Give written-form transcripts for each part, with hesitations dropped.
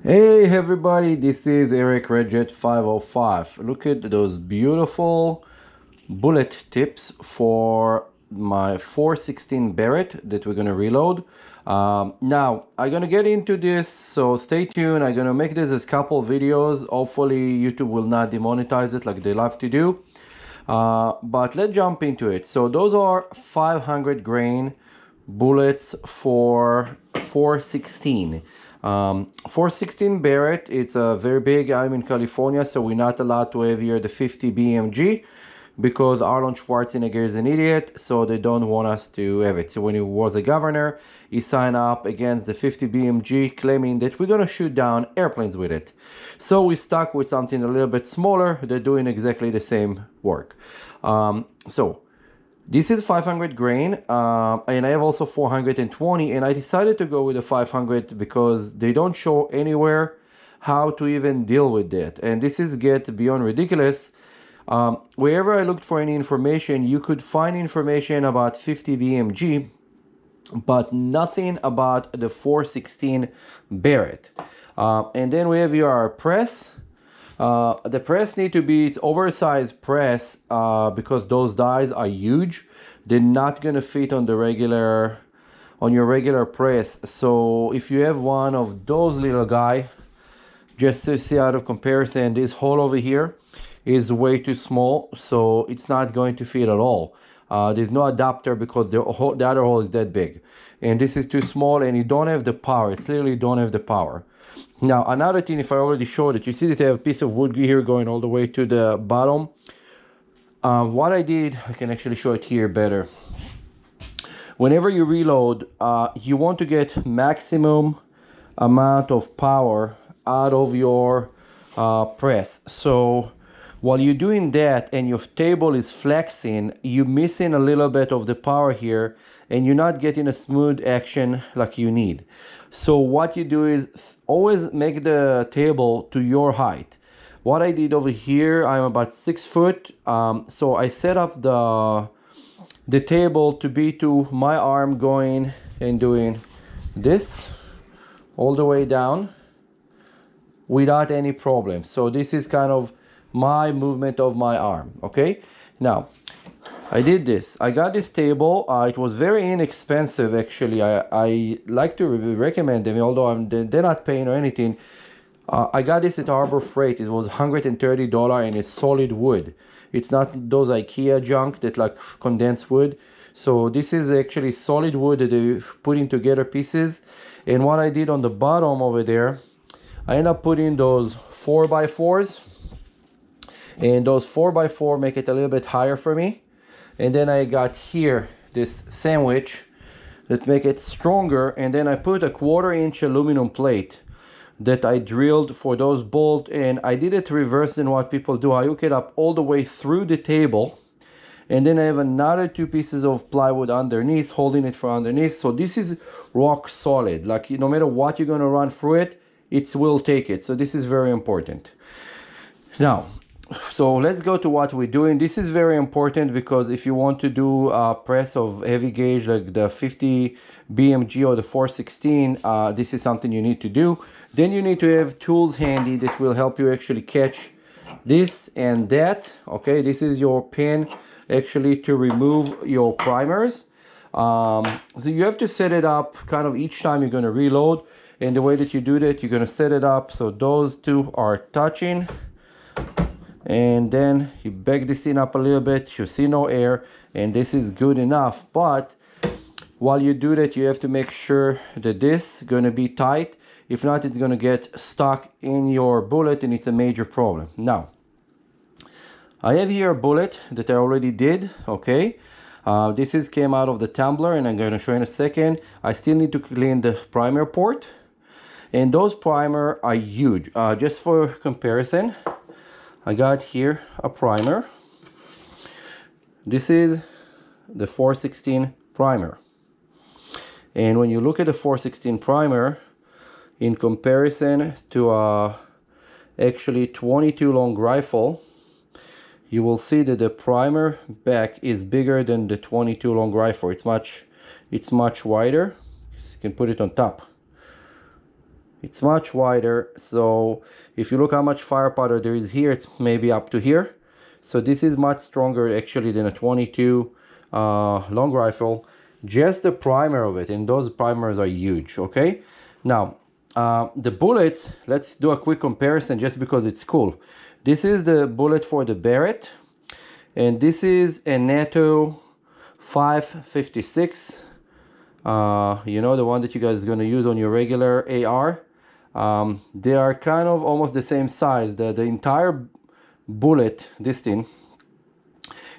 Hey everybody, this is Eric Redjet 505. Look at those beautiful bullet tips for my 416 Barrett that we're gonna reload. Now I'm gonna get into this, so stay tuned. I'm gonna make this as couple videos. Hopefully YouTube will not demonetize it like they love to do. But let's jump into it. So those are 500 grain bullets for 416. 416 Barrett, it's a very big. I'm in California, so we're not allowed to have here the 50 BMG because Arnold Schwarzenegger is an idiot, so they don't want us to have it. So when he was a governor, he signed up against the 50 BMG, claiming that we're gonna shoot down airplanes with it. So we stuck with something a little bit smaller. They're doing exactly the same work. So this is 500 grain, and I have also 420, and I decided to go with the 500 because they don't show anywhere how to even deal with that. And this is get beyond ridiculous. Wherever I looked for any information, you could find information about 50 BMG, but nothing about the 416 Barrett. And then we have here our press. The press need to be, it's oversized press because those dies are huge. They're not gonna fit on the regular, on your regular press. So if you have one of those little guy, just to see out of comparison, this hole over here is way too small, so it's not going to fit at all. There's no adapter because the other hole is that big, and this is too small, and you don't have the power. It's literally don't have the power. Now another thing, if I already showed it, you see that I have a piece of wood here going all the way to the bottom. What I did, I can actually show it here better. Whenever you reload, you want to get maximum amount of power out of your press. So while you're doing that and your table is flexing, you're missing a little bit of the power here, and you're not getting a smooth action like you need. So what you do is always make the table to your height. What I did over here, I'm about 6 foot, so I set up the table to be to my arm going and doing this all the way down without any problem. So this is kind of my movement of my arm. Okay, now I did this. I got this table. It was very inexpensive actually. I like to recommend them, although they're not paying or anything. I got this at Harbor Freight. It was $130 and it's solid wood. It's not those IKEA junk that like condensed wood. So this is actually solid wood that they're putting together pieces. And what I did on the bottom over there, I end up putting those 4x4s, and those 4x4 make it a little bit higher for me. And then I got here this sandwich that make it stronger, and then I put a 1/4-inch aluminum plate that I drilled for those bolts, and I did it reverse than what people do. I hook it up all the way through the table, and then I have another 2 pieces of plywood underneath, holding it from underneath. So this is rock solid. Like no matter what you're gonna run through it, it will take it. So this is very important. Now, so let's go to what we're doing. This is very important because if you want to do a press of heavy gauge like the 50 BMG or the 416, this is something you need to do. Then you need to have tools handy that will help you actually catch this and that. Okay, this is your pin actually to remove your primers. So you have to set it up kind of each time you're going to reload, and the way that you do that, you're going to set it up so those two are touching, and then you back this thing up a little bit. You see no air, and this is good enough. But while you do that, you have to make sure that this is going to be tight. If not, it's going to get stuck in your bullet, and it's a major problem. Now, I have here a bullet that I already did. Okay, this is came out of the tumbler, and I'm going to show you in a second. I still need to clean the primer port, and those primer are huge. Just for comparison, I got here a primer. This is the 416 primer, and when you look at the 416 primer in comparison to a actually 22 long rifle, you will see that the primer back is bigger than the 22 long rifle. It's much wider. You can put it on top. It's much wider. So if you look how much fire powder there is here, it's maybe up to here. So this is much stronger actually than a 22 long rifle. Just the primer of it, and those primers are huge. Okay, now the bullets, let's do a quick comparison just because it's cool. This is the bullet for the Barrett, and this is a NATO 556. You know, the one that you guys are going to use on your regular AR. They are kind of almost the same size. The entire bullet, this thing,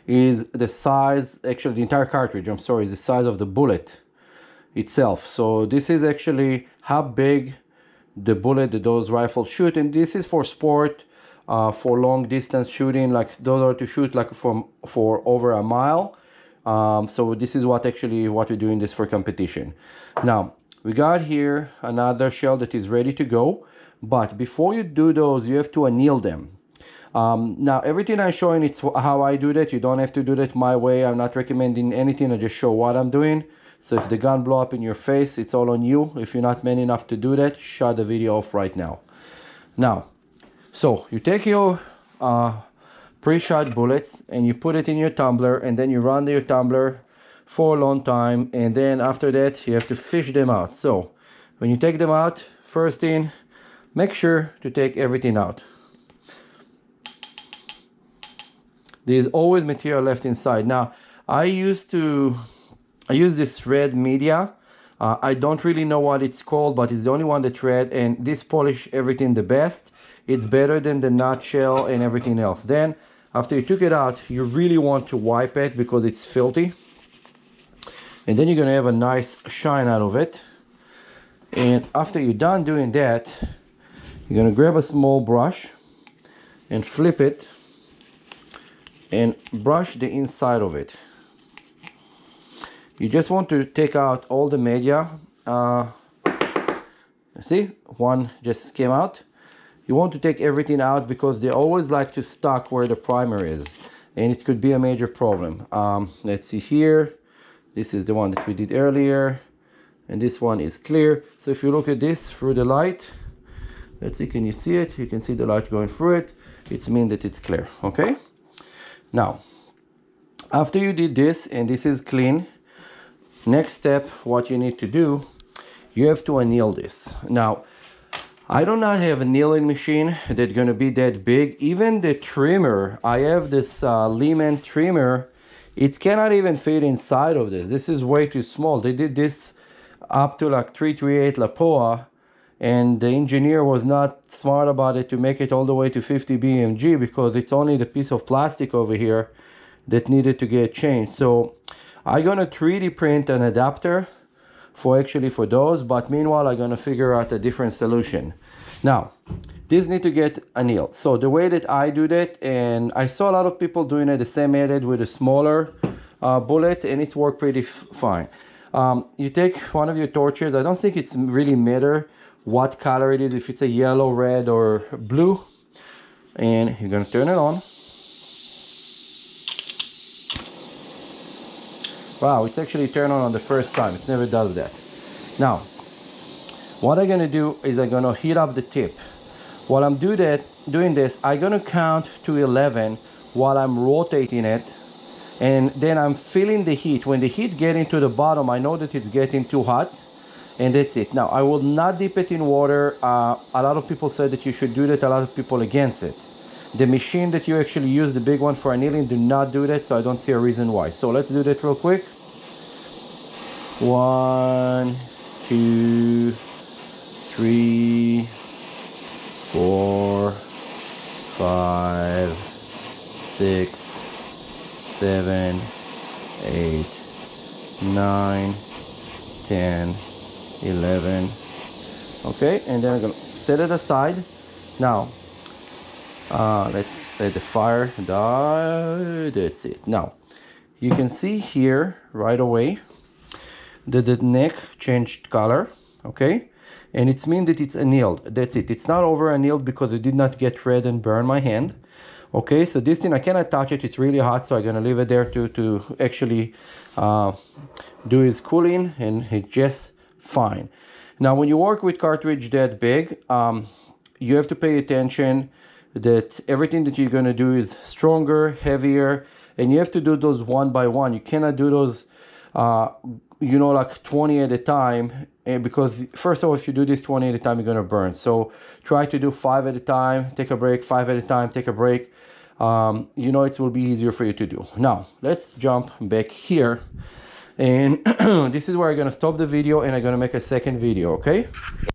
is the size, actually the entire cartridge, I'm sorry, is the size of the bullet itself. So this is actually how big the bullet that those rifles shoot, and this is for sport, for long distance shooting, like those are to shoot like for over a mile. So this is what we're doing this for competition. Now we got here another shell that is ready to go, but before you do those, you have to anneal them. Now everything I'm showing, it's how I do that. You don't have to do that my way. I'm not recommending anything. I just show what I'm doing. So if the gun blow up in your face, it's all on you. If you're not man enough to do that, shut the video off right now. Now, so you take your pre-shot bullets and you put it in your tumbler, and then you run your tumbler for a long time, and then after that you have to fish them out. So when you take them out, first thing, make sure to take everything out. There's always material left inside. Now I use this red media. I don't really know what it's called, but it's the only one that's red, and this polish everything the best. It's better than the nutshell and everything else. Then after you took it out, you really want to wipe it because it's filthy, and then you're gonna have a nice shine out of it. And after you're done doing that, you're gonna grab a small brush and flip it and brush the inside of it. You just want to take out all the media. See, one just came out. You want to take everything out because they always like to stuck where the primer is, and it could be a major problem. Let's see here. This is the one that we did earlier, and this one is clear. So if you look at this through the light, let's see, can you see it? You can see the light going through it. It means that it's clear, okay? Now, after you did this, and this is clean, next step, what you need to do, you have to anneal this. Now, I do not have a annealing machine that's gonna be that big. Even the trimmer, I have this Lehman trimmer, it cannot even fit inside of this. This is way too small. They did this up to like 338 LaPoa, and the engineer was not smart about it to make it all the way to 50 BMG because it's only the piece of plastic over here that needed to get changed. So I'm gonna 3D print an adapter for those, but meanwhile I'm gonna figure out a different solution. Now, these need to get annealed. So the way that I do that, and I saw a lot of people doing it the same method with a smaller bullet, and it's worked pretty fine. You take one of your torches. I don't think it's really matter what color it is, if it's a yellow, red, or blue, and you're gonna turn it on. Wow, it's actually turned on the first time. It never does that. Now, what I'm gonna do is I'm gonna heat up the tip. While I'm doing this, I'm gonna count to 11 while I'm rotating it, and then I'm feeling the heat. When the heat gets into the bottom, I know that it's getting too hot, and that's it. Now, I will not dip it in water. A lot of people said that you should do that, a lot of people against it. The machine that you actually use, the big one for annealing, do not do that, so I don't see a reason why. So let's do that real quick. 1, 2, 3, 4, 5, 6, 7, 8, 9, 10, 11. Okay, and then I'm gonna set it aside. Now, let's let the fire die. That's it. Now, you can see here right away that the neck changed color, okay? And it's mean that it's annealed. That's it. It's not over annealed because it did not get red and burn my hand. Okay, so this thing, I cannot touch it. It's really hot, so I'm gonna leave it there to actually do its cooling, and it's just fine. Now, when you work with cartridge that big, you have to pay attention that everything that you're going to do is stronger, heavier, and you have to do those one by one. You cannot do those, you know, like 20 at a time, and because first of all, if you do this 20 at a time, you're going to burn. So try to do 5 at a time, take a break, 5 at a time, take a break. You know, it will be easier for you to do. Now, let's jump back here. And this is where I'm going to stop the video and I'm going to make a second video, okay?